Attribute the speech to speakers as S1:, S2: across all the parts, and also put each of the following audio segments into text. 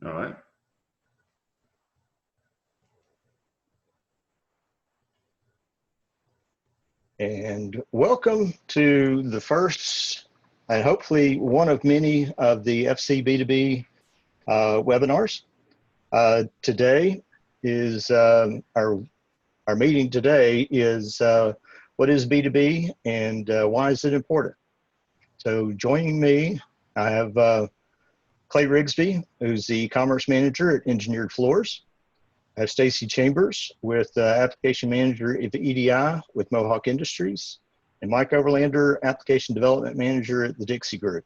S1: All right.
S2: And welcome to the first and hopefully one of many of the fcB2B webinars. Today is our meeting today is what is B2B and why is it important? So joining me, I have Clay Rigsby, who's the e-commerce manager at Engineered Floors. I have Stacy Chambers with application manager of EDI with Mohawk Industries, and Mike Overlander, application development manager at the Dixie Group.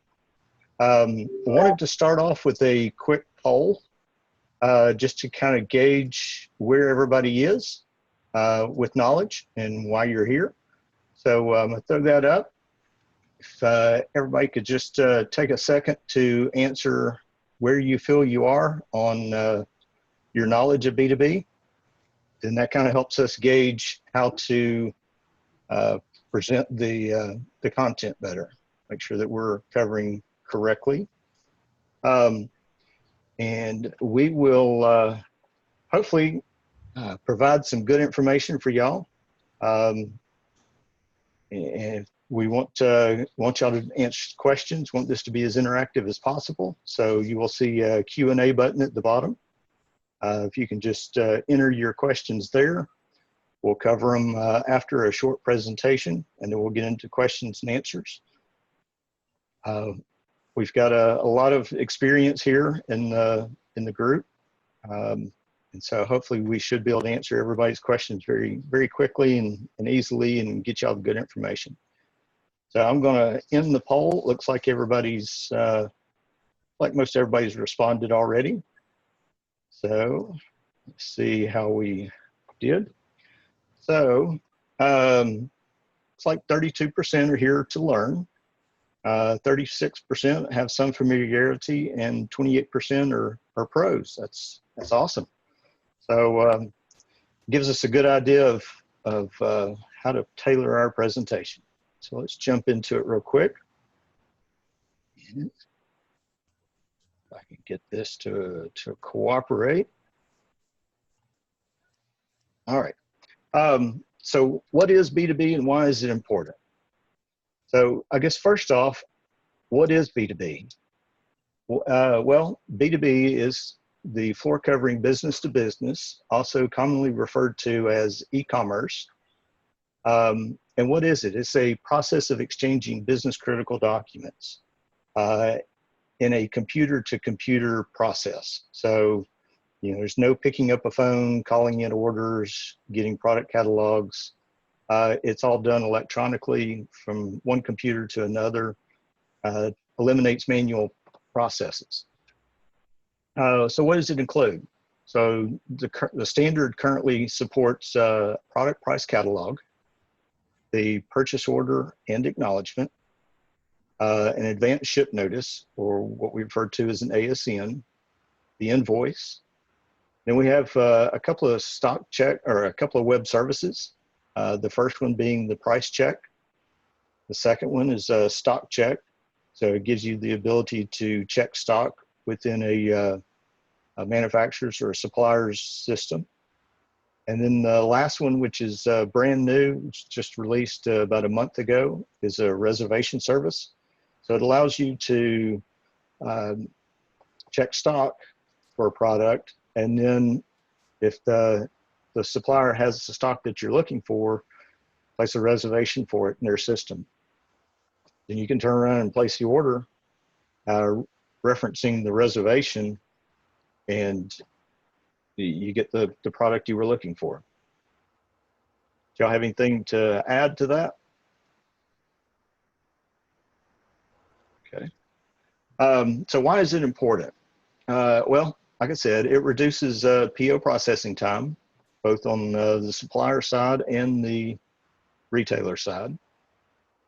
S2: I wanted to start off with a quick poll just to kind of gauge where everybody is with knowledge and why you're here. So I'm going to throw that up. If everybody could just take a second to answer where you feel you are on your knowledge of B2B, then that kind of helps us gauge how to present the content better, make sure that we're covering correctly. And we will hopefully provide some good information for y'all. And we want y'all to answer questions, want this to be as interactive as possible. So you will see a Q&A button at the bottom. If you can just enter your questions there, we'll cover them after a short presentation, and then we'll get into questions and answers. We've got a lot of experience here in the group, and so hopefully we should be able to answer everybody's questions very quickly and easily, and get y'all the good information. So I'm going to end the poll. It looks like everybody's like most everybody's responded already. So let's see how we did. So it's like 32% are here to learn, 36% have some familiarity, and 28% are pros. That's awesome. So gives us a good idea of how to tailor our presentation. So let's jump into it real quick. If I can get this to cooperate. All right. So what is B2B and why is it important? So I guess first off, what is B2B? Well, B2B is the floor covering business to business, also commonly referred to as e-commerce. And what is it? It's a process of exchanging business critical documents in a computer-to-computer process. So, you know, there's no picking up a phone, calling in orders, getting product catalogs. It's all done electronically from one computer to another, eliminates manual processes. So what does it include? So the standard currently supports product price catalog, the purchase order and acknowledgement, an advanced ship notice, or what we refer to as an ASN, the invoice. Then we have a couple of a couple of web services. The first one being the price check. The second one is a stock check. So it gives you the ability to check stock within a manufacturer's or a supplier's system. And then the last one, which is brand new, which just released about a month ago, is a reservation service. So it allows you to check stock for a product, and then if the supplier has the stock that you're looking for, place a reservation for it in their system. Then you can turn around and place the order referencing the reservation, and you get the product you were looking for. Do y'all have anything to add to that? Okay. So why is it important? Well, like I said, it reduces PO processing time, both on the supplier side and the retailer side.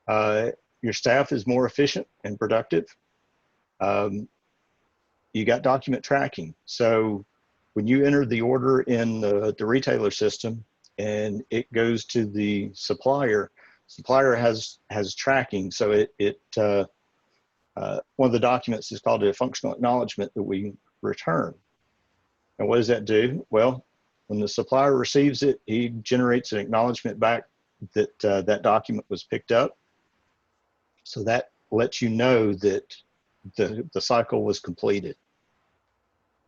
S2: Your staff is more efficient and productive. You got document tracking. So when you enter the order in the retailer system and it goes to the supplier has tracking. So one of the documents is called a functional acknowledgement that we return. And what does that do? Well, when the supplier receives it, he generates an acknowledgement back that that document was picked up. So that lets you know that the cycle was completed.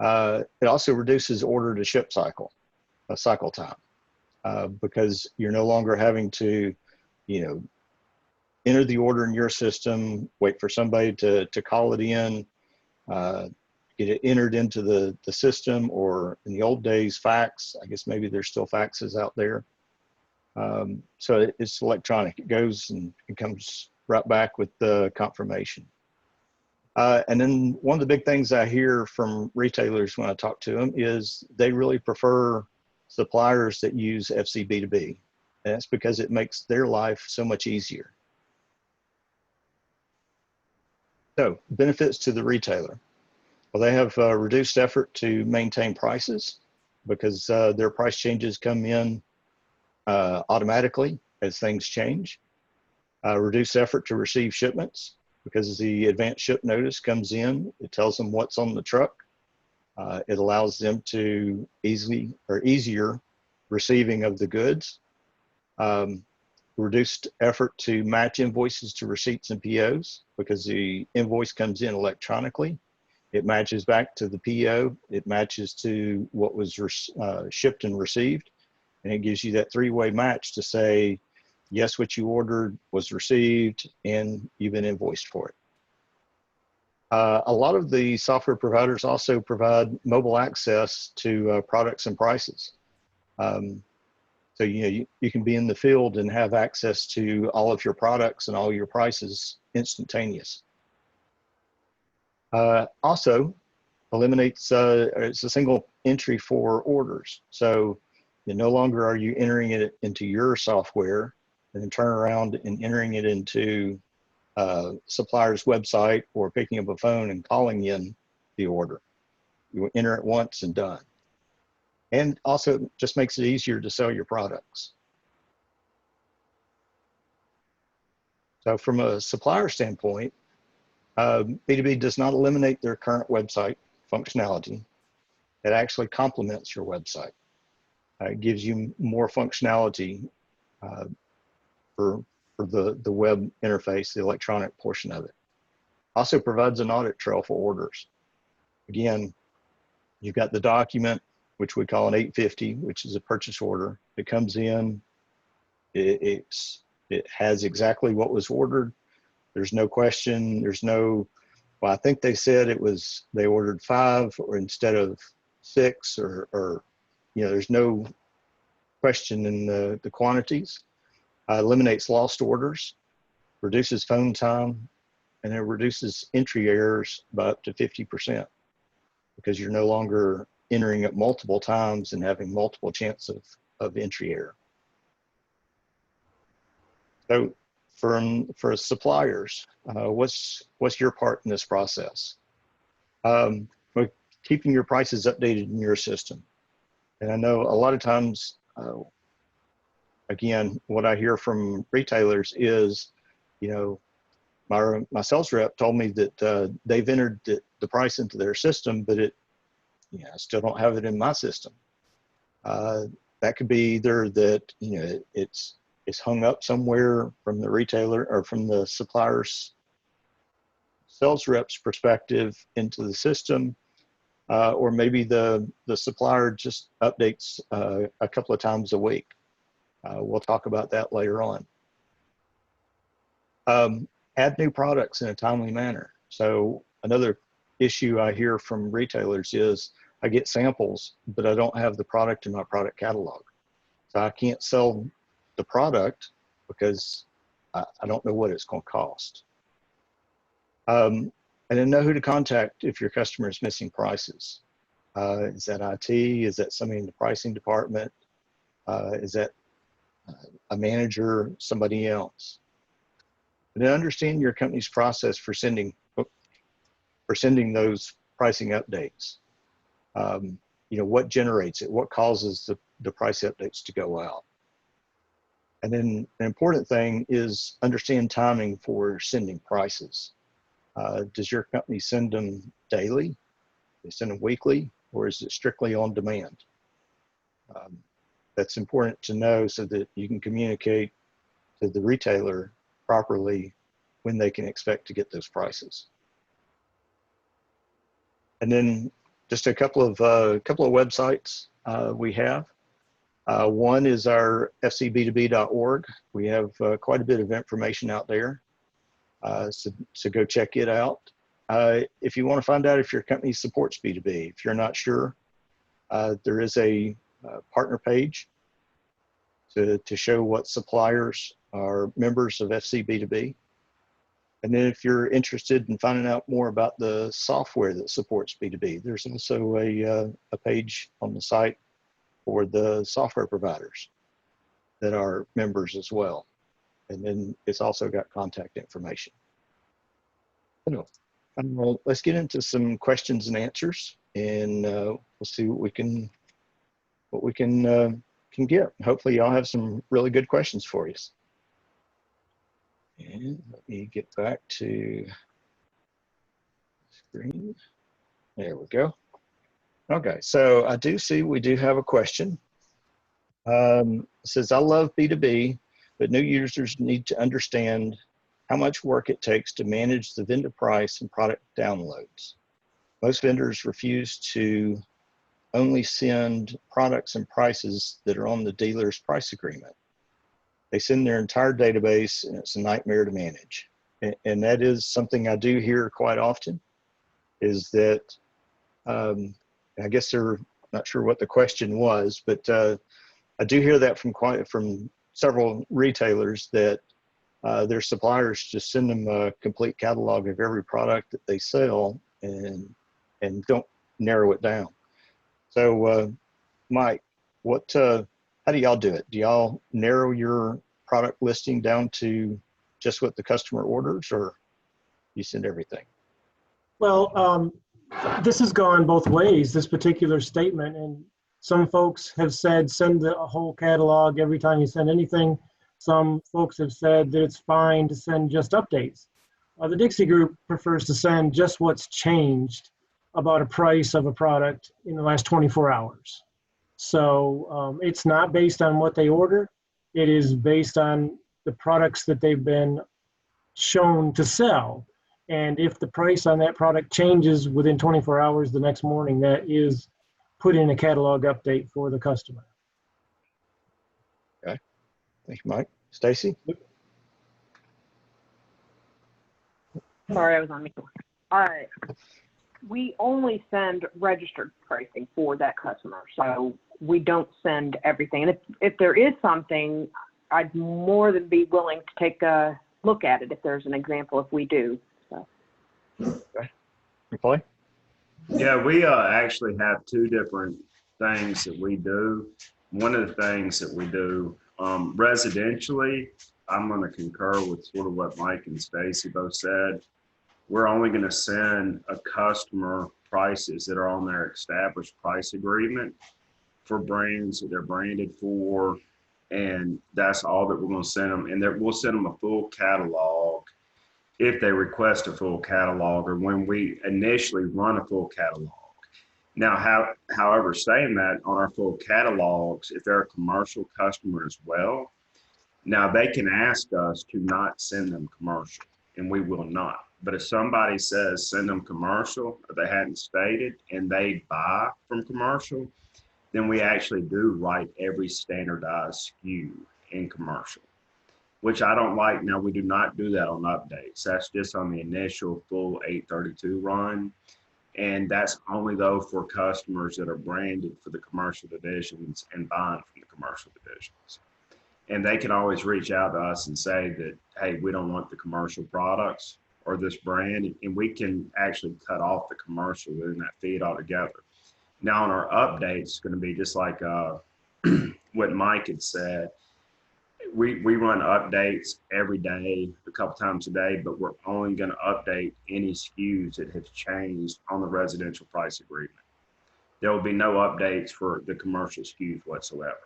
S2: It also reduces order to ship cycle time, because you're no longer having to, enter the order in your system, wait for somebody to call it in, get it entered into the system, or in the old days, fax. I guess maybe there's still faxes out there. So it's electronic. It goes and it comes right back with the confirmation. And then one of the big things I hear from retailers when I talk to them is they really prefer suppliers that use fcB2B. And that's because it makes their life so much easier. So benefits to the retailer. Well, they have reduced effort to maintain prices because their price changes come in automatically as things change. Reduced effort to receive shipments because the advanced ship notice comes in. It tells them what's on the truck. It allows them to easier receiving of the goods. Reduced effort to match invoices to receipts and POs because the invoice comes in electronically. It matches back to the PO. It matches to what was shipped and received. And it gives you that three-way match to say, yes, what you ordered was received and you've been invoiced for it. A lot of the software providers also provide mobile access to products and prices. So you can be in the field and have access to all of your products and all your prices instantaneous. Also eliminates, it's a single entry for orders. So no longer are you entering it into your software and then turn around and entering it into supplier's website or picking up a phone and calling in the order. You enter it once and done. And also just makes it easier to sell your products. So from a supplier standpoint, B2B does not eliminate their current website functionality. It actually complements your website. It gives you more functionality for the web interface, the electronic portion of it. Also provides an audit trail for orders. Again, you've got the document, which we call an 850, which is a purchase order. It comes in, it has exactly what was ordered. There's no question, there's no, well, I think they said they ordered 5 or instead of 6 or there's no question in the quantities. Eliminates lost orders, reduces phone time, and it reduces entry errors by up to 50% because you're no longer entering it multiple times and having multiple chances of entry error. So for suppliers, what's your part in this process? Keeping your prices updated in your system. And I know a lot of times, again, what I hear from retailers is, my sales rep told me that they've entered the price into their system, but I still don't have it in my system. That could be either that, it's hung up somewhere from the retailer or from the supplier's sales rep's perspective into the system, or maybe the supplier just updates a couple of times a week. We'll talk about that later on. Add new products in a timely manner. So another issue I hear from retailers is I get samples, but I don't have the product in my product catalog. So I can't sell the product because I don't know what it's going to cost. And then know who to contact if your customer is missing prices. Is that IT? Is that somebody in the pricing department? Is that a manager, somebody else? And then understand your company's process for sending those pricing updates. What generates it? What causes the price updates to go out? And then an important thing is understand timing for sending prices. Does your company send them daily? They send them weekly, or is it strictly on demand? That's important to know so that you can communicate to the retailer properly when they can expect to get those prices. And then just a couple of websites we have. One is our fcB2B.org. We have quite a bit of information out there, so go check it out. If you want to find out if your company supports B2B, if you're not sure, there is a partner page to show what suppliers are members of fcB2B. And then if you're interested in finding out more about the software that supports B2B, there's also a page on the site for the software providers that are members as well. And then it's also got contact information. Let's get into some questions and answers, and we'll see what we can get. Hopefully y'all have some really good questions for you. And let me get back to screen. There we go. Okay, so I do see we do have a question. It says, I love B2B, but new users need to understand how much work it takes to manage the vendor price and product downloads. Most vendors refuse to only send products and prices that are on the dealer's price agreement. They send their entire database, and it's a nightmare to manage. And that is something I do hear quite often, is that, I guess they're not sure what the question was, but I do hear that from several retailers that their suppliers just send them a complete catalog of every product that they sell and don't narrow it down. So Mike, how do y'all do it? Do y'all narrow your product listing down to just what the customer orders, or you send everything?
S1: Well, this has gone both ways, this particular statement, and some folks have said send a whole catalog every time you send anything. Some folks have said that it's fine to send just updates. The Dixie Group prefers to send just what's changed about a price of a product in the last 24 hours. So it's not based on what they order. It is based on the products that they've been shown to sell. And if the price on that product changes within 24 hours the next morning, that is put in a catalog update for the customer.
S2: Okay, thank you, Mike. Stacy?
S3: Sorry, I was on mute. We only send registered pricing for that customer, so we don't send everything. And if there is something, I'd more than be willing to take a look at it if there's an example, if we do. So.
S2: Okay. Play?
S4: Yeah, we actually have two different things that we do. One of the things that we do residentially, I'm going to concur with sort of what Mike and Stacy both said. We're only going to send a customer prices that are on their established price agreement for brands that they're branded for, and that's all that we're going to send them. And we'll send them a full catalog if they request a full catalog, or when we initially run a full catalog. Now, however, saying that, on our full catalogs, if they're a commercial customer as well, now they can ask us to not send them commercial, and we will not. But if somebody says send them commercial, or they hadn't stated, and they buy from commercial, then we actually do write every standardized SKU in commercial, which I don't like. Now, we do not do that on updates. That's just on the initial full 832 run. And that's only though for customers that are branded for the commercial divisions and buying from the commercial divisions. And they can always reach out to us and say that, hey, we don't want the commercial products or this brand, and we can actually cut off the commercial within that feed altogether. Now on our updates, it's going to be just like what Mike had said. We run updates every day, a couple times a day, but we're only going to update any SKUs that have changed on the residential price agreement. There will be no updates for the commercial SKUs whatsoever.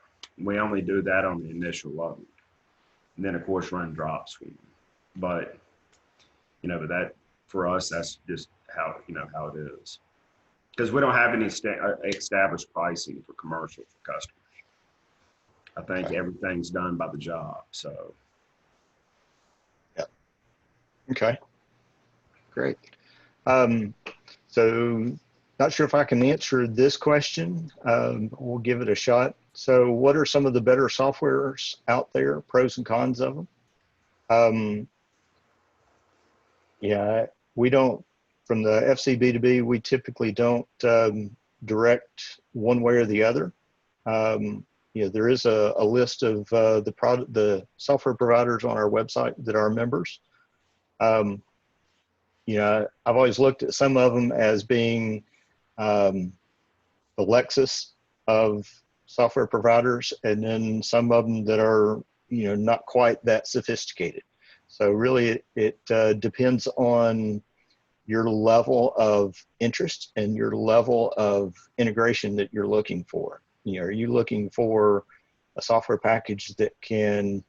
S4: We only do that on the initial load. And then of course run drops. But but that for us, that's just how it is. because we don't have any established pricing for commercial for customers. I think everything's done by the job. So.
S2: Yeah. Okay. Great. So not sure if I can answer this question. We'll give it a shot. So what are some of the better softwares out there, pros and cons of them? Yeah, we don't, from the fcB2B, we typically don't direct one way or the other. There is a list of the software providers on our website that are members. I've always looked at some of them as being the Lexus of software providers, and then some of them that are, not quite that sophisticated. So really it depends on your level of interest and your level of integration that you're looking for. Are you looking for a software package that can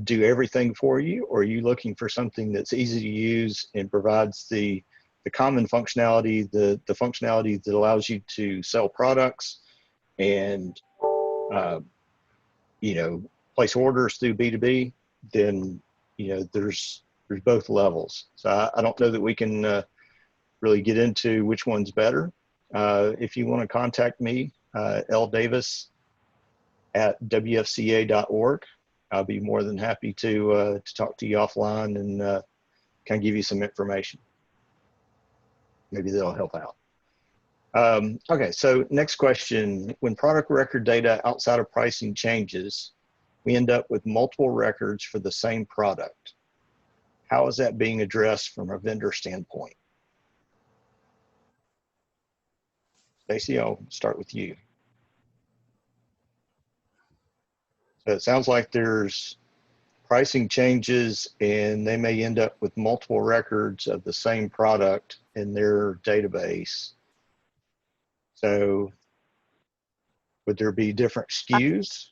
S2: do everything for you, or are you looking for something that's easy to use and provides the common functionality, the functionality that allows you to sell products and place orders through B2B? Then there's both levels. So I don't know that we can really get into which one's better. If you want to contact me, ldavis@wfca.org. I'll be more than happy to talk to you offline and kind of give you some information. Maybe that'll help out. Okay, so next question. When product record data outside of pricing changes, we end up with multiple records for the same product. How is that being addressed from a vendor standpoint? Stacey, I'll start with you. So it sounds like there's pricing changes and they may end up with multiple records of the same product in their database. So would there be different SKUs?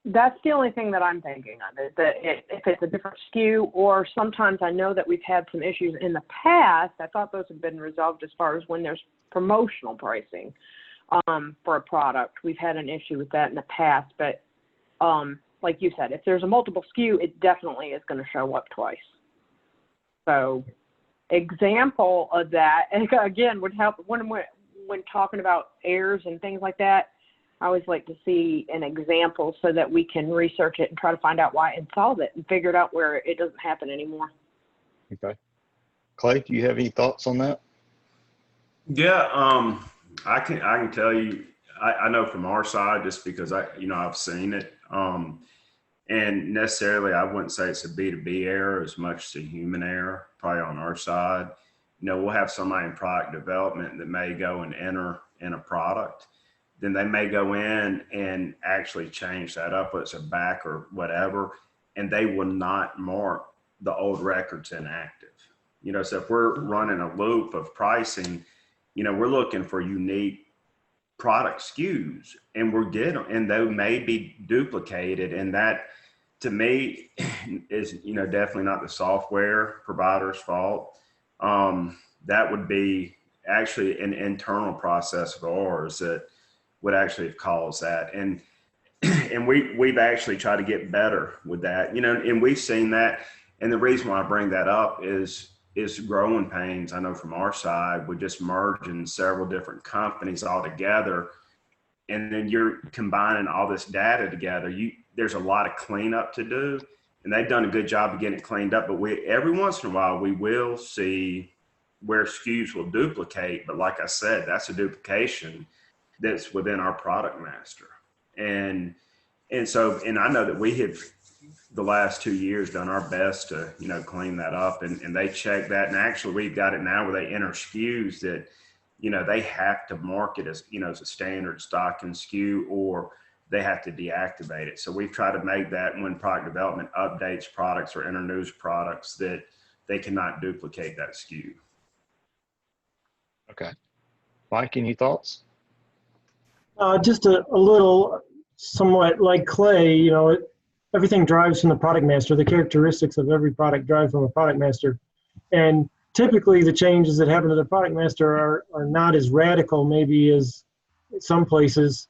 S3: That's the only thing that I'm thinking of, is that if it's a different SKU, or sometimes I know that we've had some issues in the past. I thought those have been resolved as far as when there's promotional pricing for a product. We've had an issue with that in the past, but like you said, if there's a multiple SKU, it definitely is going to show up twice. So example of that, and again, would help when talking about errors and things like that. I always like to see an example so that we can research it and try to find out why and solve it and figure it out where it doesn't happen anymore.
S2: Okay. Clay, do you have any thoughts on that?
S4: Yeah, I can tell you, I know from our side, just because I've seen it. And necessarily, I wouldn't say it's a B2B error as much as a human error, probably on our side. We'll have somebody in product development that may go and enter in a product. Then they may go in and actually change that up, whether it's a back or whatever, and they will not mark the old records inactive. So if we're running a loop of pricing, we're looking for unique product SKUs, and we're getting them, and they may be duplicated. And that, to me, is, definitely not the software provider's fault. That would be actually an internal process of ours that would actually have caused that. And we've actually tried to get better with that, and we've seen that. And the reason why I bring that up is growing pains. I know from our side, we're just merging several different companies all together. And then you're combining all this data together. There's a lot of cleanup to do, and they've done a good job of getting it cleaned up. But every once in a while, we will see where SKUs will duplicate. But like I said, that's a duplication that's within our product master. And so I know that we have, the last 2 years, done our best to, clean that up, and they check that. And actually we've got it now where they enter SKUs that, they have to mark it as, as a standard stocking SKU, or they have to deactivate it. So we've tried to make that when product development updates products or introduce products, that they cannot duplicate that SKU.
S2: Okay. Mike, any thoughts?
S1: Just a little, somewhat like Clay, everything drives from the product master. The characteristics of every product drive from a product master. And typically the changes that happen to the product master are not as radical maybe as some places,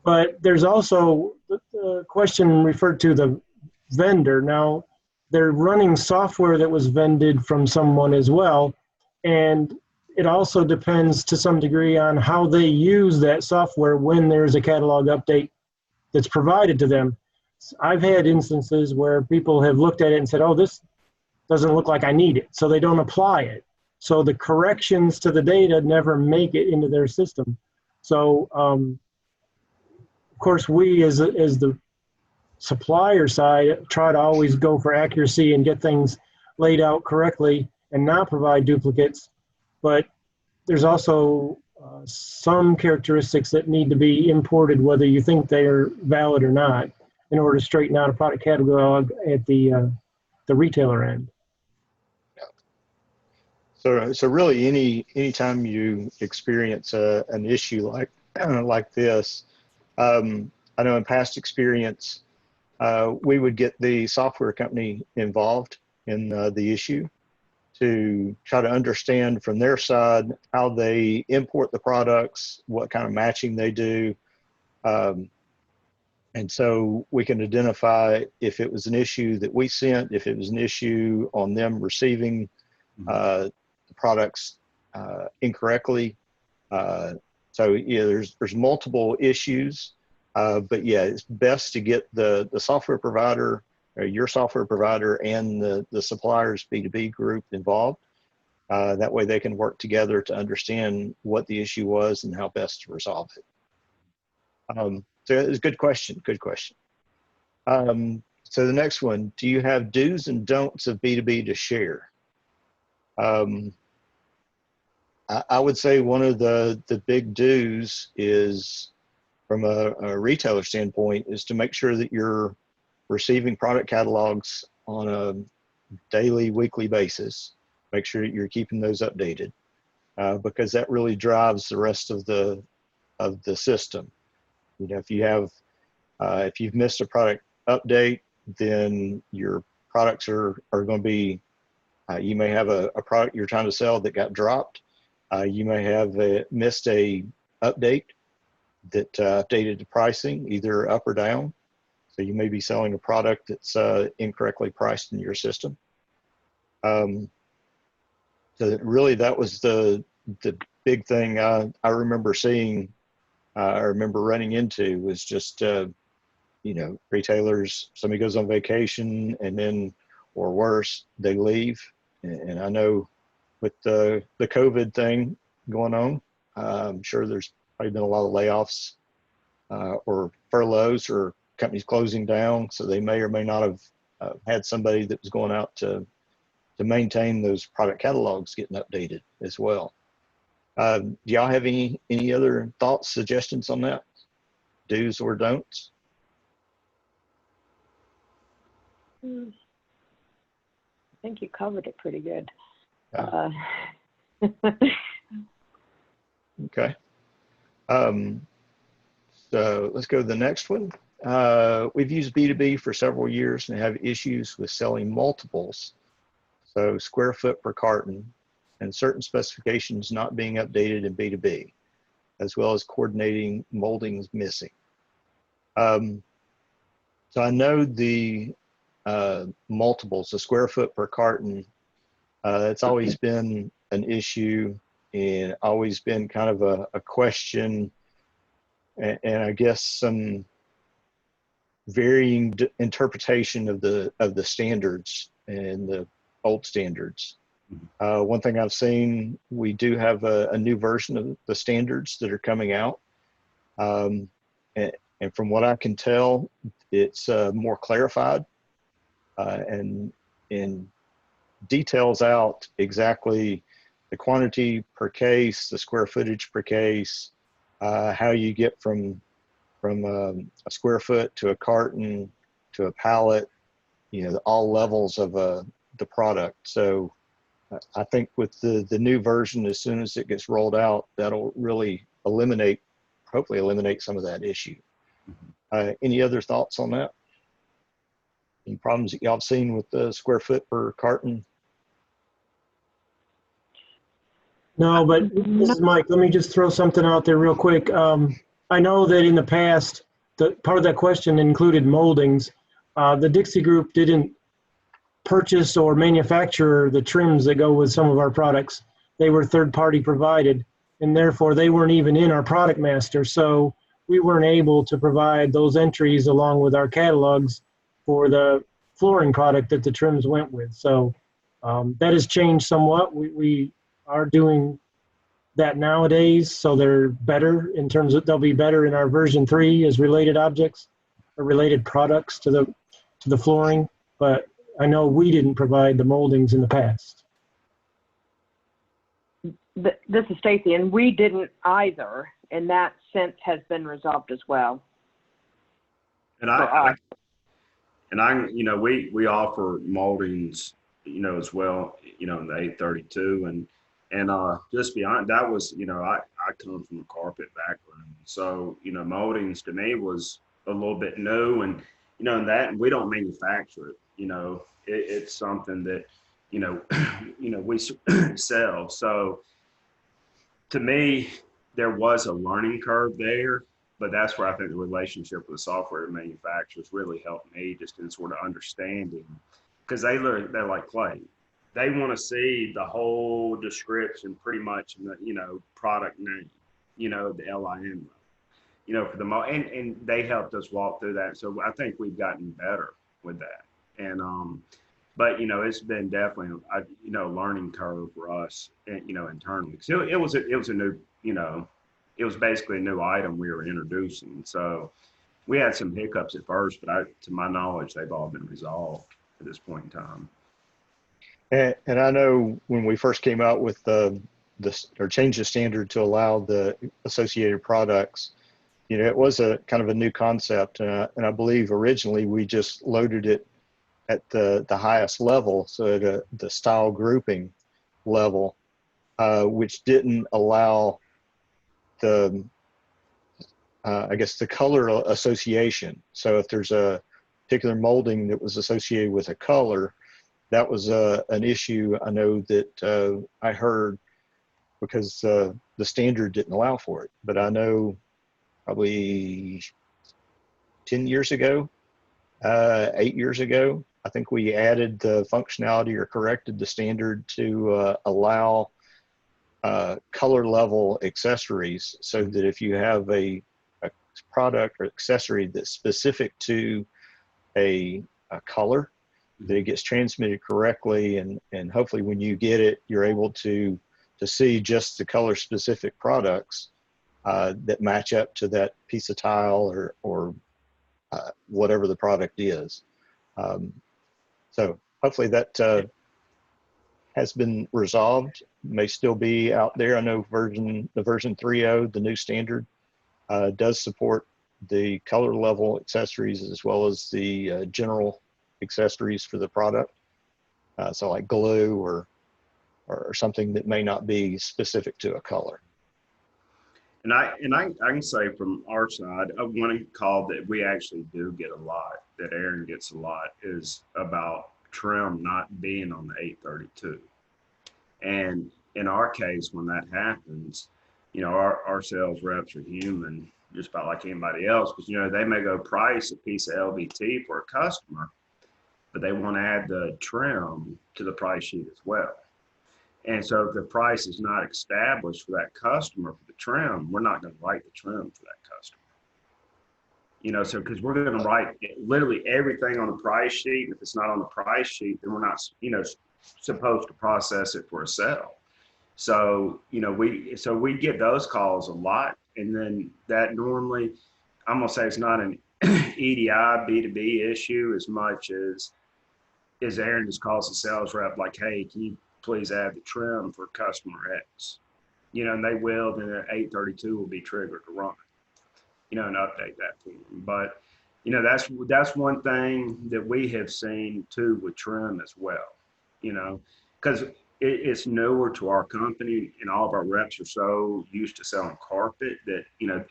S1: but there's also the question referred to the vendor. Now, they're running software that was vended from someone as well, and it also depends to some degree on how they use that software when there's a catalog update that's provided to them. I've had instances where people have looked at it and said, oh, this doesn't look like I need it, so they don't apply it. So the corrections to the data never make it into their system. So, of course, we as the supplier side try to always go for accuracy and get things laid out correctly and not provide duplicates. But there's also some characteristics that need to be imported, whether you think they're valid or not, in order to straighten out a product catalog at the retailer end.
S2: So really, anytime you experience an issue like this, I know in past experience, we would get the software company involved in the issue to try to understand from their side how they import the products, what kind of matching they do. And so we can identify if it was an issue that we sent, if it was an issue on them receiving the products incorrectly. So yeah, there's multiple issues, but yeah, it's best to get the software provider, or your software provider, and the supplier's B2B group involved. That way they can work together to understand what the issue was and how best to resolve it. So it's a good question, good question. So the next one, do you have do's and don'ts of B2B to share? I would say one of the big do's is, from a retailer standpoint, is to make sure that you're receiving product catalogs on a daily, weekly basis. Make sure that you're keeping those updated, because that really drives the rest of the system. You know, if you've missed a product update, then your products are going to be, you may have a product you're trying to sell that got dropped. You may have missed a update that updated the pricing either up or down. So you may be selling a product that's incorrectly priced in your system. So really, that was the big thing I remember seeing. I remember running into was just you know, retailers. Somebody goes on vacation and then, or worse, they leave. And I know with the COVID thing going on, I'm sure there's probably been a lot of layoffs or furloughs or companies closing down. So they may or may not have had somebody that was going out to maintain those product catalogs getting updated as well. Do y'all have any other thoughts, suggestions on that? Do's or don'ts?
S3: I think you covered it pretty good.
S2: Okay. So let's go to the next one. We've used B2B for several years and have issues with selling multiples, so square foot per carton, and certain specifications not being updated in B2B, as well as coordinating moldings missing. So I know the multiples, the square foot per carton, it's always been an issue and always been kind of a question, and I guess some varying interpretation of the standards and the old standards. One thing I've seen, we do have a new version of the standards that are coming out. And from what I can tell, it's more clarified and details out exactly the quantity per case, the square footage per case, how you get from a square foot to a carton to a pallet, you know, all levels of the product. So I think with the new version, as soon as it gets rolled out, that'll really hopefully eliminate some of that issue. Any other thoughts on that? Any problems that y'all have seen with the square foot per carton?
S1: No, but this is Mike. Let me just throw something out there real quick. I know that in the past, the part of that question included moldings. The Dixie Group didn't purchase or manufacture the trims that go with some of our products. They were third-party provided, and therefore they weren't even in our product master. So we weren't able to provide those entries along with our catalogs for the flooring product that the trims went with. So that has changed somewhat. We are doing that nowadays, so they're better in terms of, they'll be better in our version 3 as related objects or related products to the flooring. But I know we didn't provide the moldings in the past.
S3: This is Stacy, and we didn't either, and that since has been resolved as well.
S4: And you know, we offer moldings, you know, as well, you know, in the 832, and just beyond that was, you know, I come from a carpet background, so you know, moldings to me was a little bit new, and you know, and we don't manufacture it, you know, it's something that, you know, we sell. So to me, there was a learning curve there, but that's where I think the relationship with the software manufacturers really helped me just in sort of understanding, because they're like Clay. They want to see the whole description pretty much in the, you know, product name, you know, the LIN, you know, for the and they helped us walk through that. So I think we've gotten better with that. And, but, you know, it's been definitely, you know, learning curve for us, you know, internally. So it was a new, you know, it was basically a new item we were introducing. So we had some hiccups at first, but to my knowledge, they've all been resolved at this point in time.
S2: And I know when we first came out with or changed the standard to allow the associated products, you know, it was a kind of a new concept. And I believe originally we just loaded it at the highest level, so at the style grouping level, which didn't allow the, I guess, the color association. So if there's a particular molding that was associated with a color, that was an issue I know that I heard, because the standard didn't allow for it. But I know probably 10 years ago, 8 years ago, I think we added the functionality or corrected the standard to allow color level accessories, so that if you have a product or accessory that's specific to a color, that it gets transmitted correctly, and hopefully when you get it, you're able to see just the color specific products that match up to that piece of tile or whatever the product is. So hopefully that has been resolved. May still be out there. I know the version 3.0, the new standard, does support the color level accessories as well as the general accessories for the product. So like glue or something that may not be specific to a color.
S4: And I can say from our side, one call that we actually do get a lot, that Aaron gets a lot, is about trim not being on the 832. And in our case, when that happens, you know, our sales reps are human, just about like anybody else, because, you know, they may go price a piece of LVT for a customer, but they want to add the trim to the price sheet as well. And so if the price is not established for that customer for the trim, we're not going to write the trim for that customer. You know, so because we're going to write literally everything on the price sheet. If it's not on the price sheet, then we're not, you know, supposed to process it for a sale. So, you know, we get those calls a lot. And then that normally, I'm going to say it's not an EDI B2B issue as much as Aaron just calls the sales rep like, hey, can you please add the trim for customer X? You know, and they will, then an 832 will be triggered to run, you know, and update that for them. But, you know, that's one thing that we have seen too with trim as well, you know, because it's newer to our company, and all of our reps are so used to selling carpet that, you know,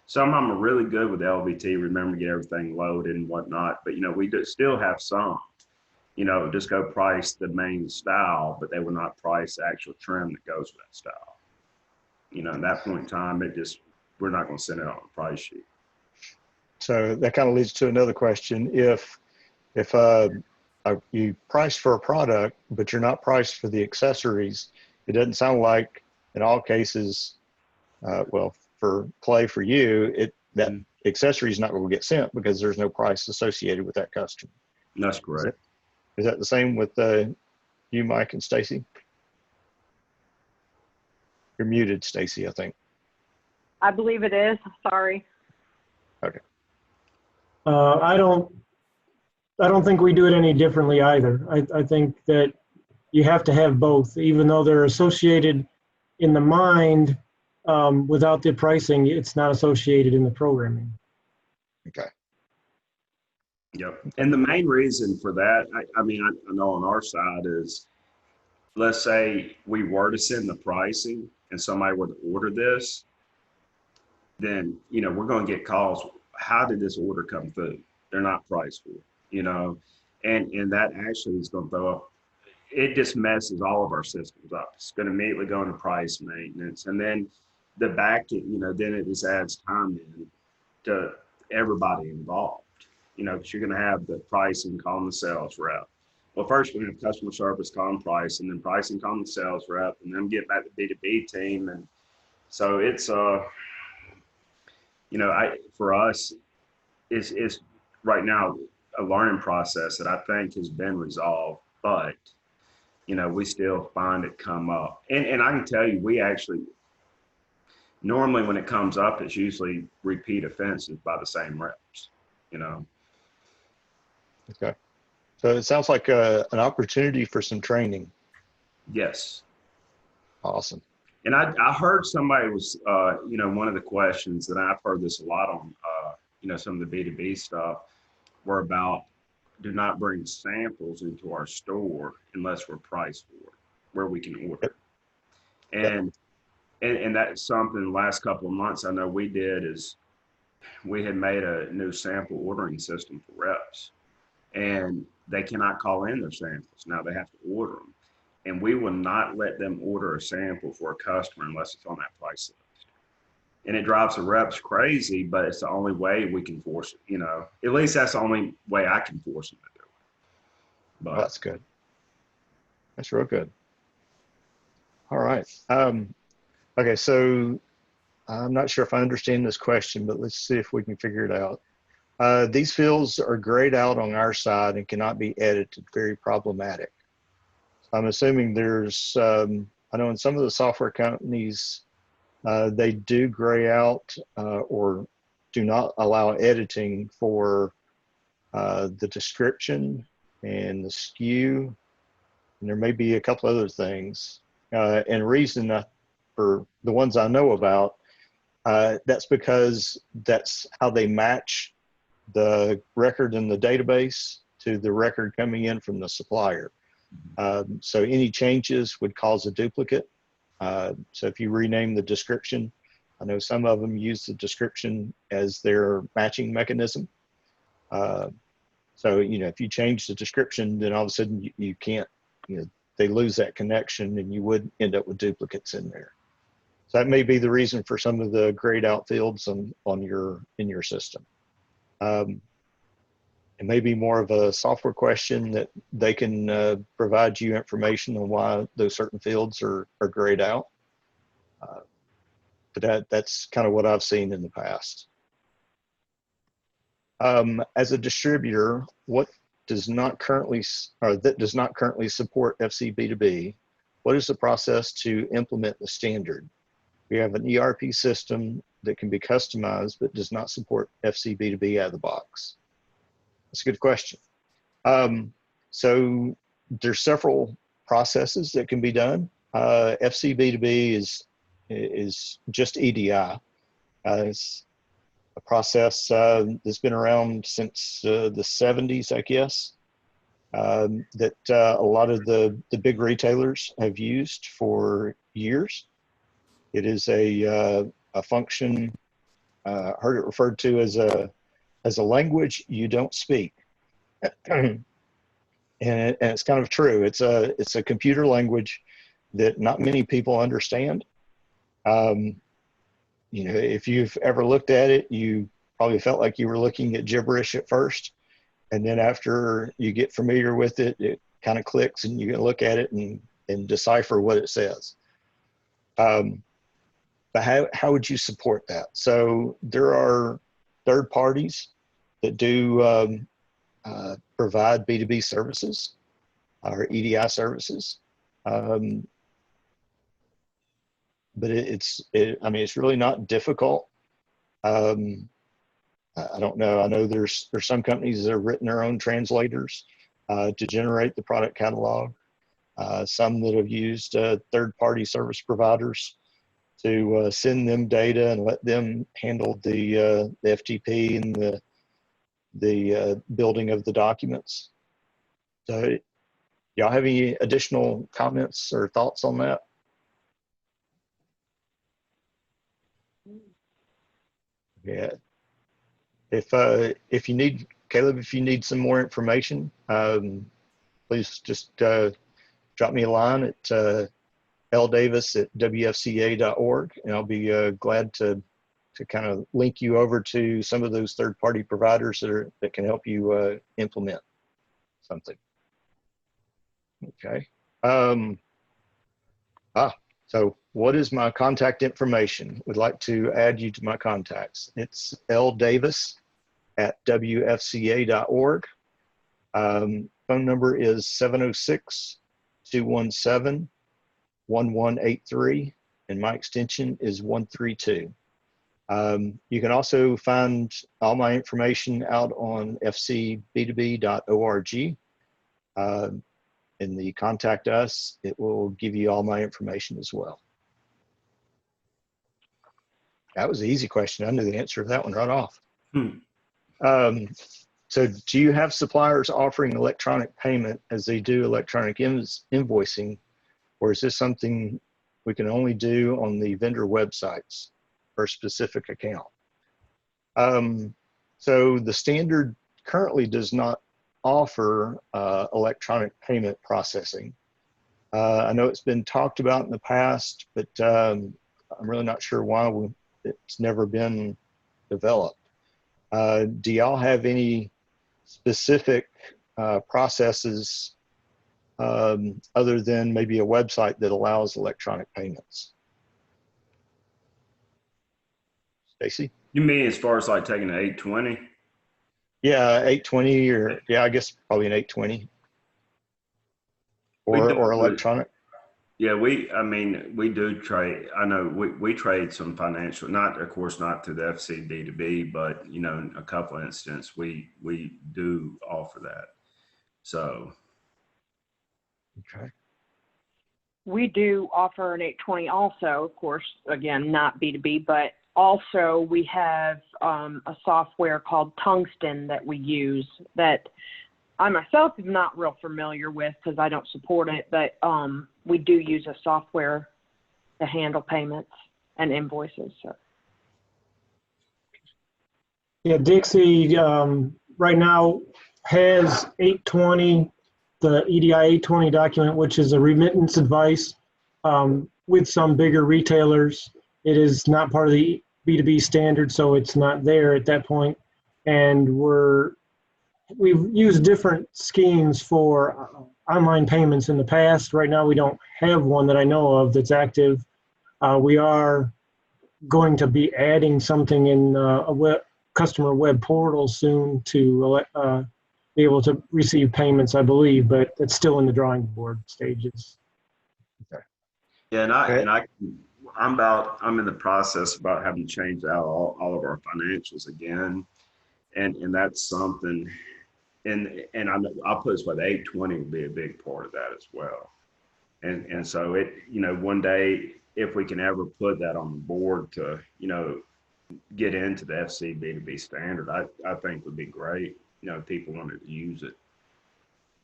S4: some of them are really good with LVT, remember to get everything loaded and whatnot, but, you know, we still have some, you know, just go price the main style, but they will not price the actual trim that goes with that style. You know, at that point in time, we're not going to send it on a price sheet.
S2: So that kind of leads to another question. If you price for a product, but you're not priced for the accessories, it doesn't sound like in all cases, well, for Clay, for you, that accessory is not going to get sent because there's no price associated with that customer.
S4: That's correct.
S2: Is that the same with you, Mike, and Stacy? You're muted, Stacy, I think.
S3: I believe it is. Sorry.
S2: Okay.
S1: I don't think we do it any differently either. I think that you have to have both, even though they're associated in the mind. Without the pricing, it's not associated in the programming.
S2: Okay.
S4: Yep. And the main reason for that, I mean, I know on our side is, let's say we were to send the pricing and somebody were to order this, then, you know, we're going to get calls. How did this order come through? They're not priced for, you know, and that actually is going to throw up. It just messes all of our systems up. It's going to immediately go into price maintenance. And then the back end, you know, then it just adds time in to everybody involved, you know, because you're going to have the pricing calling the sales rep. Well, first we're going to have customer service calling price, and then pricing calling the sales rep, and then get back to B2B team. And so it's, you know, for us, it's right now a learning process that I think has been resolved, but, you know, we still find it come up. And I can tell you, we actually, normally when it comes up, it's usually repeat offenses by the same reps, you know.
S2: Okay. So it sounds like an opportunity for some training.
S4: Yes.
S2: Awesome.
S4: And I heard somebody was, you know, one of the questions, and I've heard this a lot on, you know, some of the B2B stuff, were about, do not bring samples into our store unless we're priced for it, where we can order. Yep. And that's something the last couple of months I know we did is we had made a new sample ordering system for reps, and they cannot call in their samples. Now they have to order them, and we will not let them order a sample for a customer unless it's on that price list. And it drives the reps crazy, but it's the only way we can force it, you know. At least that's the only way I can force them to do it. But
S2: well, that's good. That's real good. All right. Okay, so I'm not sure if I understand this question, but let's see if we can figure it out. These fields are grayed out on our side and cannot be edited, very problematic. I'm assuming there's, I know in some of the software companies, they do gray out or do not allow editing for the description and the SKU, and there may be a couple other things. And reason for the ones I know about, that's because that's how they match the record in the database to the record coming in from the supplier. So any changes would cause a duplicate. So if you rename the description, I know some of them use the description as their matching mechanism. So, you know, if you change the description, then all of a sudden you can't, you know, they lose that connection and you would end up with duplicates in there. So that may be the reason for some of the grayed out fields in your system. It may be more of a software question that they can provide you information on why those certain fields are grayed out. But that's kind of what I've seen in the past. As a distributor, what does not currently, or that does not currently support fcB2B, what is the process to implement the standard? We have an ERP system that can be customized, but does not support fcB2B out of the box. That's a good question. So there's several processes that can be done. fcB2B is just EDI. It's a process that's been around since the 70s, I guess, that a lot of the big retailers have used for years. It is a function, heard it referred to as a language you don't speak. and it's kind of true. It's a computer language that not many people understand. You know, if you've ever looked at it, you probably felt like you were looking at gibberish at first. And then after you get familiar with it, it kind of clicks and you can look at it and decipher what it says. But how would you support that? So there are third parties that do provide B2B services or EDI services. But I mean, it's really not difficult. I don't know. I know there's some companies that have written their own translators to generate the product catalog. Some that have used third-party service providers to send them data and let them handle the FTP and the building of the documents. So, y'all have any additional comments or thoughts on that? Yeah. If you need, Caleb, if you need some more information, please just drop me a line at ldavis@wfca.org, and I'll be glad to kind of link you over to some of those third-party providers that can help you implement something. Okay. So what is my contact information? Would like to add you to my contacts. It's ldavis@wfca.org. Phone number is 706-217-1183, and my extension is 132. You can also find all my information out on fcB2B.org. In the contact us, it will give you all my information as well. That was an easy question. I knew the answer to that one right off. So do you have suppliers offering electronic payment as they do electronic invoicing, or is this something we can only do on the vendor websites for a specific account? So the standard currently does not offer electronic payment processing. I know it's been talked about in the past, but I'm really not sure why it's never been developed. Do y'all have any specific processes other than maybe a website that allows electronic payments? Stacy?
S4: You mean as far as like taking an 820?
S2: Yeah, 820 or yeah, I guess probably an 820 or electronic.
S4: Yeah, I mean, we do trade. I know we trade some financial, not of course not through the fcB2B, but you know, in a couple of instances we do offer that. So.
S2: Okay.
S3: We do offer an 820 also, of course, again, not B2B, but also we have a software called Tungsten that we use that I myself am not real familiar with because I don't support it, but we do use a software to handle payments and invoices. So.
S1: Yeah, Dixie right now has 820, the EDI 820 document, which is a remittance advice with some bigger retailers. It is not part of the B2B standard, so it's not there at that point. And we've used different schemes for online payments in the past. Right now, we don't have one that I know of that's active. We are going to be adding something in a customer web portal soon to be able to receive payments, I believe, but it's still in the drawing board stages.
S2: Okay.
S4: Yeah, I'm in the process about having to change out all of our financials again, and that's something. And I'll put this way, the 820 will be a big part of that as well. And so it, you know, one day if we can ever put that on the board to, you know, get into the fcB2B standard, I think would be great. You know, if people wanted to use it.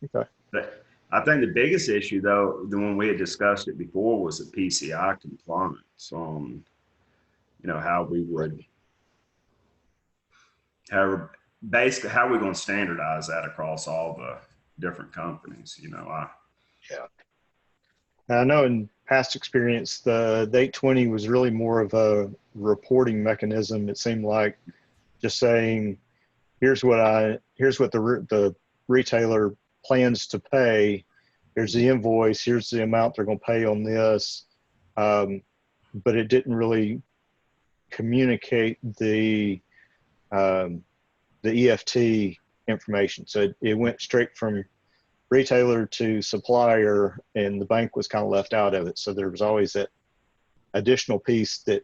S2: Okay.
S4: But I think the biggest issue, though, the one we had discussed it before, was the PCI compliance on, you know, how we would, basically how we're going to standardize that across all different companies.
S2: I know in past experience, the 820 was really more of a reporting mechanism. It seemed like just saying, here's what the retailer plans to pay. Here's the invoice. Here's the amount they're going to pay on this. But it didn't really communicate the EFT information. So it went straight from retailer to supplier, and the bank was kind of left out of it. So there was always that additional piece that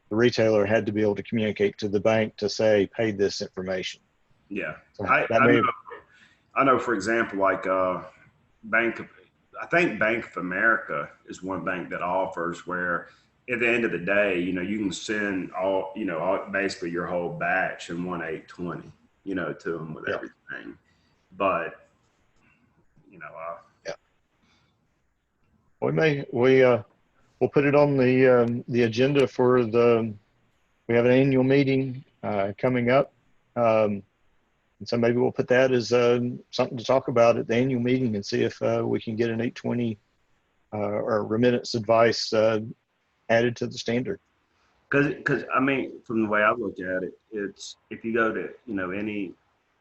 S2: the retailer had to be able to communicate to the bank to say, pay this information.
S4: Yeah.
S2: So
S4: I know, for example, like I think Bank of America is one bank that offers where at the end of the day, you can send basically your whole batch in one 820, to them with everything. But,
S2: yeah. We'll put it on the agenda for we have an annual meeting coming up. And so maybe we'll put that as something to talk about at the annual meeting and see if we can get an 820 or remittance advice added to the standard.
S4: Because I mean, from the way I look at it, it's if you go to any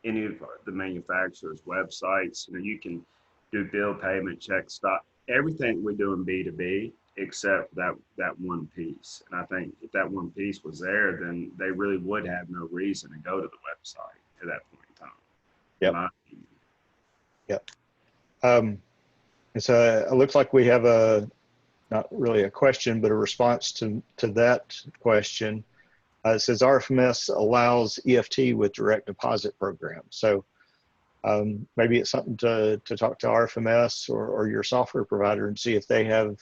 S4: of the manufacturers' websites, you can do bill payment, check stock, everything we do in B2B except that one piece. And I think if that one piece was there, then they really would have no reason to go to the website at that point in time.
S2: Yep. Yep. And so it looks like we have not really a question, but a response to that question. It says RFMS allows EFT with direct deposit programs. So maybe it's something to talk to RFMS or your software provider and see if they have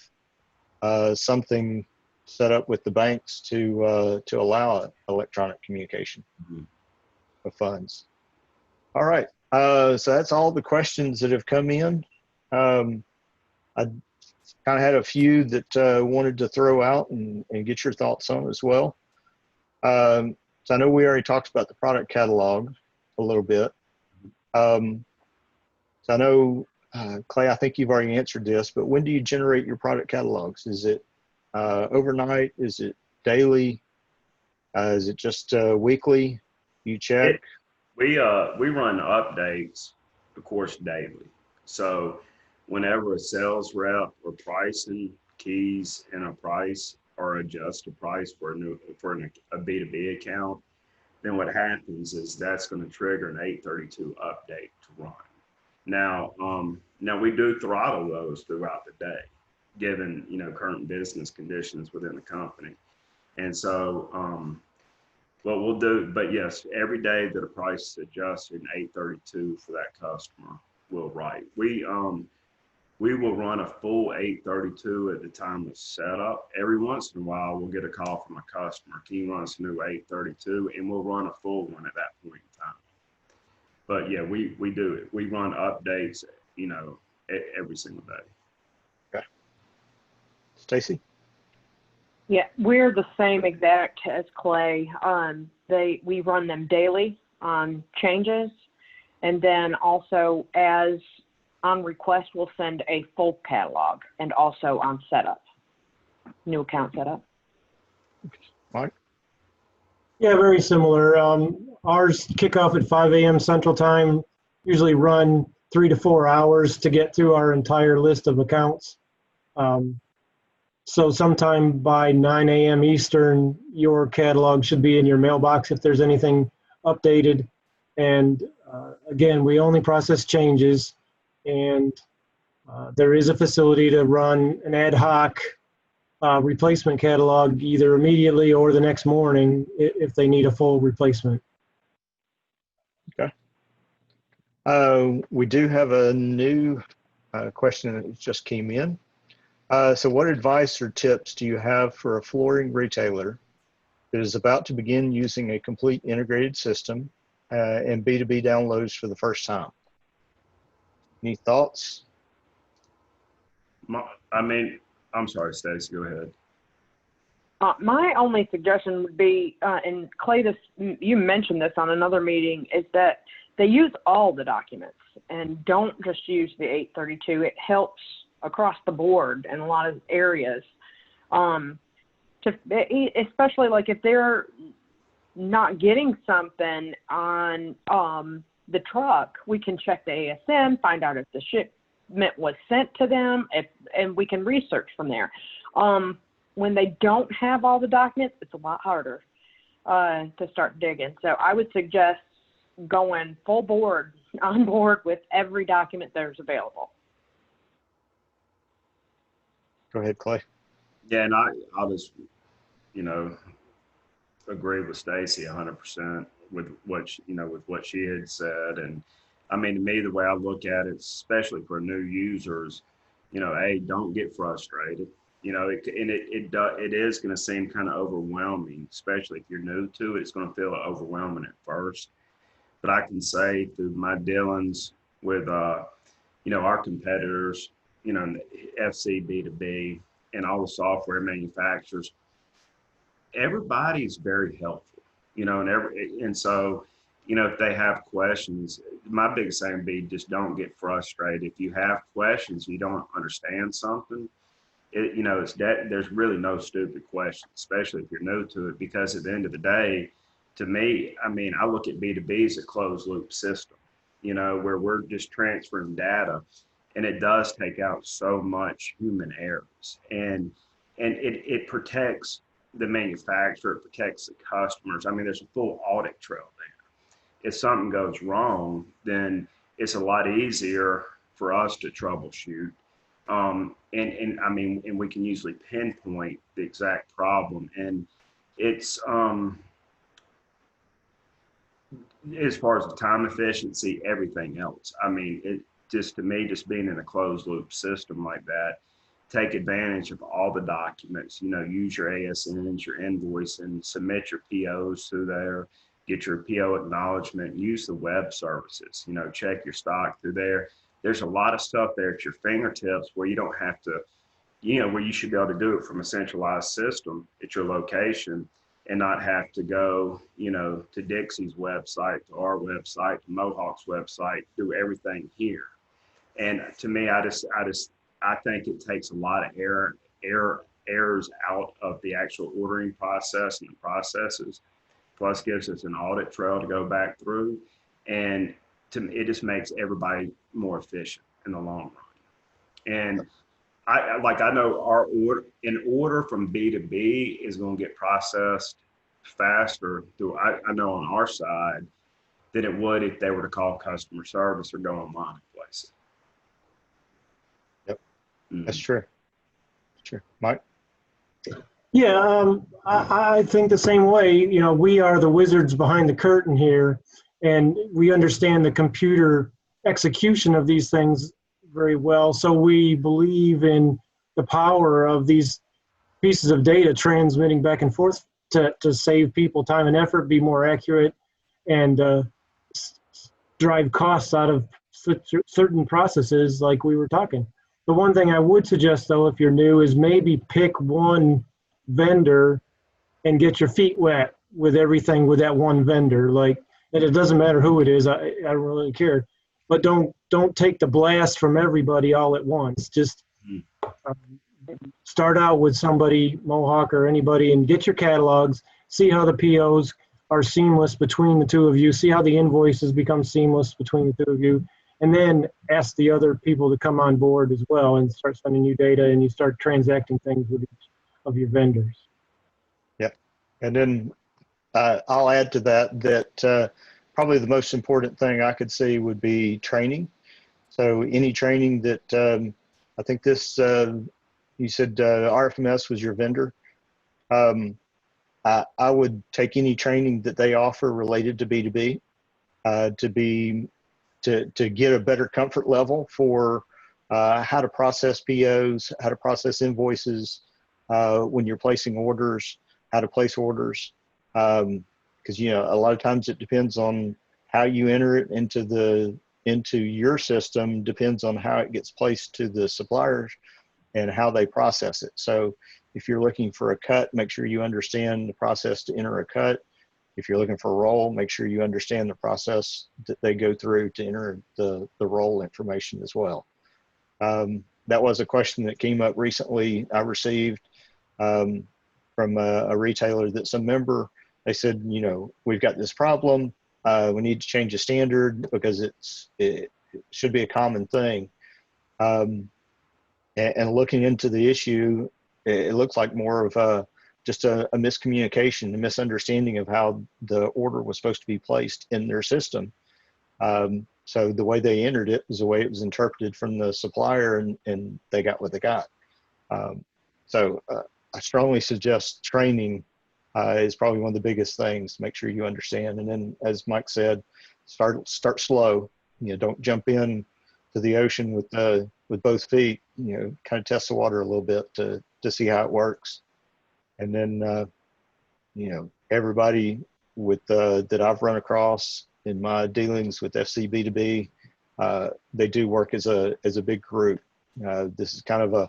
S2: something set up with the banks to allow electronic communication of funds. All right. So that's all the questions that have come in. I kind of had a few that wanted to throw out and get your thoughts on as well. So I know we already talked about the product catalog a little bit. So I know, Clay, I think you've already answered this, but when do you generate your product catalogs? Is it overnight? Is it daily? Is it just weekly? You check?
S4: We run updates, of course, daily. So whenever a sales rep or pricing keys in a price or adjust a price for a B2B account, then what happens is that's going to trigger an 832 update to run. Now we do throttle those throughout the day, given current business conditions within the company. And so what we'll do, but yes, every day that a price is adjusted in 832 for that customer, we'll write. We will run a full 832 at the time of setup. Every once in a while, we'll get a call from a customer. Can you run us a new 832? And we'll run a full one at that point in time. But yeah, we do it. We run updates, every single day.
S2: Okay. Stacy?
S3: Yeah, we're the same exact as Clay. We run them daily on changes, and then also as on request, we'll send a full catalog, and also on setup, new account setup.
S2: Mike?
S1: Yeah, very similar. Ours kick off at 5 a.m. Central Time, usually run 3 to 4 hours to get through our entire list of accounts. So sometime by 9 a.m. Eastern, your catalog should be in your mailbox if there's anything updated. And again, we only process changes, and there is a facility to run an ad hoc replacement catalog either immediately or the next morning if they need a full replacement.
S2: Okay. We do have a new question that just came in. So what advice or tips do you have for a flooring retailer that is about to begin using a complete integrated system and B2B downloads for the first time? Any thoughts?
S4: I'm sorry, Stacey, go ahead.
S3: My only suggestion would be, and Clay, you mentioned this on another meeting, is that they use all the documents and don't just use the 832. It helps across the board in a lot of areas. Especially like if they're not getting something on the truck, we can check the ASN, find out if the shipment was sent to them, and we can research from there. When they don't have all the documents, it's a lot harder to start digging. So I would suggest going on board with every document there's available.
S2: Go ahead, Clay.
S4: Yeah, and I'll just, agree with Stacy 100% with what she had said. And I mean, to me, the way I look at it, especially for new users, don't get frustrated. It is going to seem kind of overwhelming, especially if you're new to it. It's going to feel overwhelming at first. But I can say through my dealings with, our competitors, fcB2B and all the software manufacturers, everybody's very helpful, and so, if they have questions, my biggest thing would be just don't get frustrated. If you have questions, you don't understand something, it's that there's really no stupid questions, especially if you're new to it, because at the end of the day, to me, I mean, I look at B2B as a closed loop system, where we're just transferring data, and it does take out so much human errors, and it protects the manufacturer, it protects the customers. I mean, there's a full audit trail there. If something goes wrong, then it's a lot easier for us to troubleshoot. And we can usually pinpoint the exact problem. And it's, as far as the time efficiency, everything else. I mean, it just, to me, just being in a closed loop system like that, take advantage of all the documents, use your ASNs, your invoice, and submit your POs through there, get your PO acknowledgement, use the web services, check your stock through there. There's a lot of stuff there at your fingertips where you don't have to, where you should be able to do it from a centralized system at your location and not have to go, to Dixie's website, to our website, to Mohawk's website, do everything here. And to me, I think it takes a lot of errors out of the actual ordering process and the processes, plus gives us an audit trail to go back through. And to me, it just makes everybody more efficient in the long run. And I know our order from B2B is going to get processed faster through, I know on our side, than it would if they were to call customer service or go online and place it.
S2: That's true. Sure. Mike?
S1: Yeah, I think the same way. We are the wizards behind the curtain here, and we understand the computer execution of these things very well. So we believe in the power of these pieces of data transmitting back and forth to save people time and effort, be more accurate, and drive costs out of certain processes like we were talking. The one thing I would suggest, though, if you're new, is maybe pick one vendor and get your feet wet with everything with that one vendor. And it doesn't matter who it is, I don't really care. But don't take the blast from everybody all at once. Just start out with somebody, Mohawk or anybody, and get your catalogs, see how the POs are seamless between the two of you, see how the invoices become seamless between the two of you, and then ask the other people to come on board as well and start sending you data, and you start transacting things with each of your vendors.
S2: Yep. And then I'll add to that probably the most important thing I could see would be training. So any training that, I think this, you said RFMS was your vendor. I would take any training that they offer related to B2B to get a better comfort level for how to process POs, how to process invoices when you're placing orders, how to place orders. Because a lot of times it depends on how you enter it into your system, depends on how it gets placed to the suppliers and how they process it. So if you're looking for a cut, make sure you understand the process to enter a cut. if you're looking for a role, make sure you understand the process that they go through to enter the role information as well. That was a question that came up recently. I received from a retailer that's a member. They said, you know, we've got this problem. We need to change the standard because it should be a common thing. And looking into the issue, it looks like more of just a miscommunication, a misunderstanding of how the order was supposed to be placed in their system. So the way they entered it was the way it was interpreted from the supplier, and they got what they got. So I strongly suggest training is probably one of the biggest things. Make sure you understand, and then, as Mike said, start slow. You know, don't jump in to the ocean with both feet. You know, kind of test the water a little bit to see how it works, and then you know, everybody with that I've run across in my dealings with fcB2B, they do work as a big group. This is kind of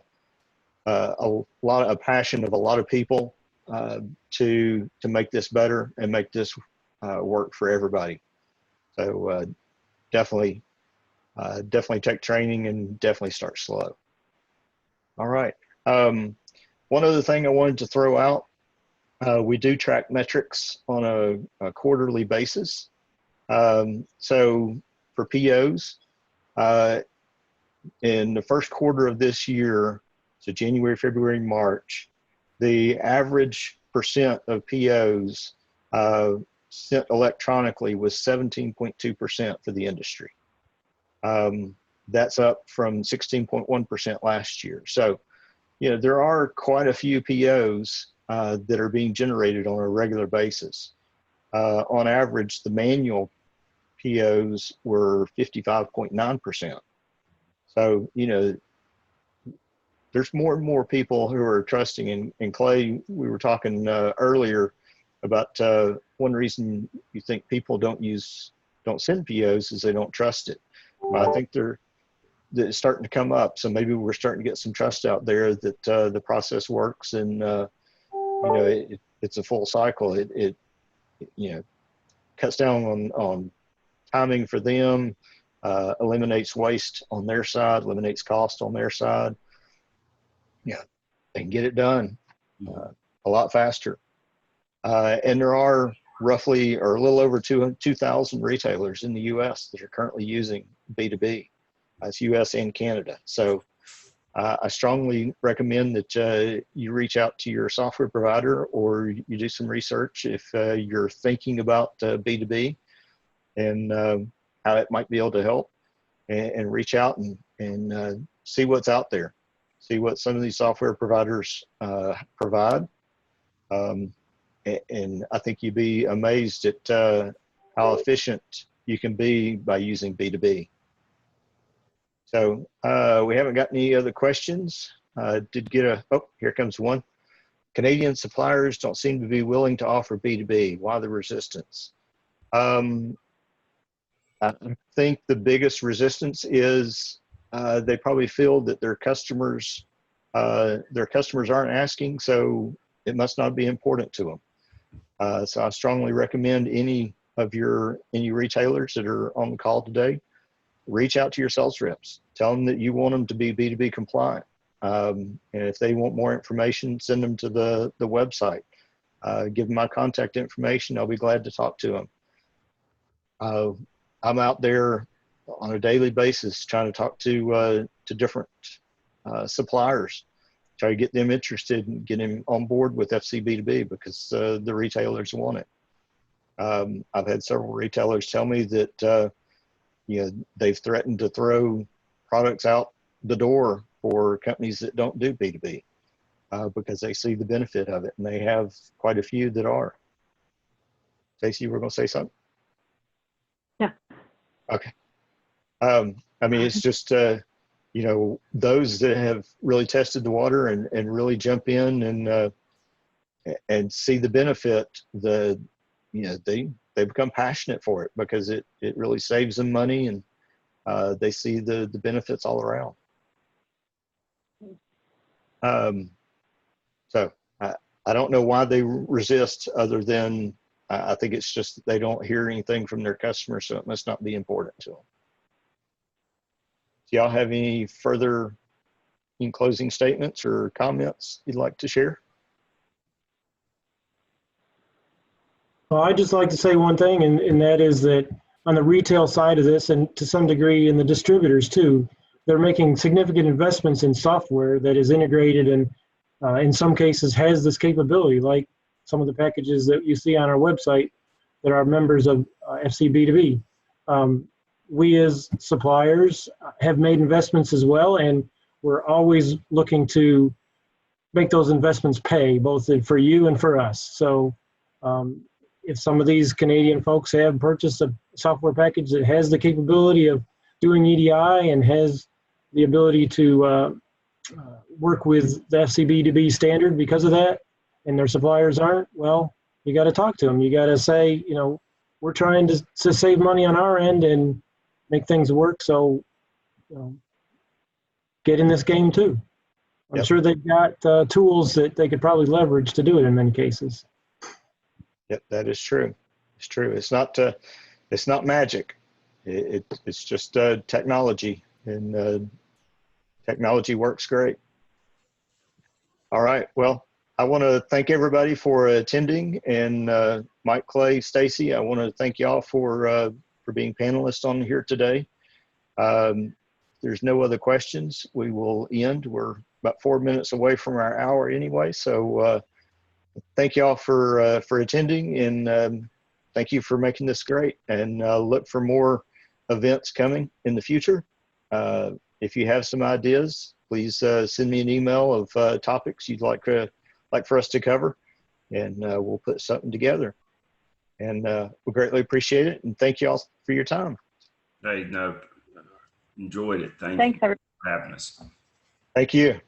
S2: a passion of a lot of people to make this better and make this work for everybody. So definitely take training and definitely start slow. All right. One other thing I wanted to throw out, we do track metrics on a quarterly basis. So for POs, in the first quarter of this year, so January, February, March, the average percent of POs sent electronically was 17.2% for the industry. That's up from 16.1% last year. So, you know, there are quite a few POs that are being generated on a regular basis. On average, the manual POs were 55.9%. So, you know, there's more and more people who are trusting. And Clay, we were talking earlier about one reason you think people don't send POs is they don't trust it. But I think it's starting to come up. So maybe we're starting to get some trust out there that the process works, and you know, it's a full cycle. It you know, cuts down on timing for them, eliminates waste on their side, eliminates cost on their side. Yeah, they can get it done a lot faster. And there are roughly, or a little over 2,000 retailers in the U.S. that are currently using B2B. That's U.S. and Canada. So I strongly recommend that you reach out to your software provider, or you do some research if you're thinking about B2B and how it might be able to help, and reach out and see what's out there. See what some of these software providers provide. And I think you'd be amazed at how efficient you can be by using B2B. So we haven't got any other questions. Did get oh, here comes one. Canadian suppliers don't seem to be willing to offer B2B. Why the resistance? I think the biggest resistance is they probably feel that their customers aren't asking, so it must not be important to them. So I strongly recommend any retailers that are on the call today, reach out to your sales reps. Tell them that you want them to be B2B compliant. And if they want more information, send them to the website. Give them my contact information. I'll be glad to talk to them. I'm out there on a daily basis trying to talk to different suppliers, try to get them interested and get them on board with fcB2B because the retailers want it. I've had several retailers tell me that you know, they've threatened to throw products out the door for companies that don't do B2B because they see the benefit of it, and they have quite a few that are. Stacey, you were going to say something?
S3: Yeah.
S2: Okay. I mean, it's just, you know, those that have really tested the water and really jump in and see the benefit, you know, they become passionate for it because it really saves them money, and they see the benefits all around. So I don't know why they resist, other than I think it's just that they don't hear anything from their customers, so it must not be important to them. Do y'all have any further closing statements or comments you'd like to share?
S1: Well, I'd just like to say one thing, and that is that on the retail side of this, and to some degree in the distributors too, they're making significant investments in software that is integrated and in some cases has this capability, like some of the packages that you see on our website that are members of fcB2B. We as suppliers have made investments as well, and we're always looking to make those investments pay, both for you and for us. So if some of these Canadian folks have purchased a software package that has the capability of doing EDI and has the ability to work with the fcB2B standard because of that, and their suppliers aren't, well, you got to talk to them. You got to say, you know, we're trying to save money on our end and make things work. So, you know, get in this game too. I'm
S2: Yep.
S1: sure they've got tools that they could probably leverage to do it in many cases.
S2: Yep, that is true. It's true. It's not magic. It's just technology, and technology works great. All right. Well, I want to thank everybody for attending, and Mike, Clay, Stacy, I want to thank y'all for being panelists on here today. There's no other questions. We will end. We're about 4 minutes away from our hour anyway. So thank y'all for attending, and thank you for making this great, and look for more events coming in the future. If you have some ideas, please send me an email of topics you'd like for us to cover, and we'll put something together. And we greatly appreciate it, and thank you all for your time.
S4: Hey, no, enjoyed it.
S3: Thanks, everybody.
S4: For having us.
S2: Thank you.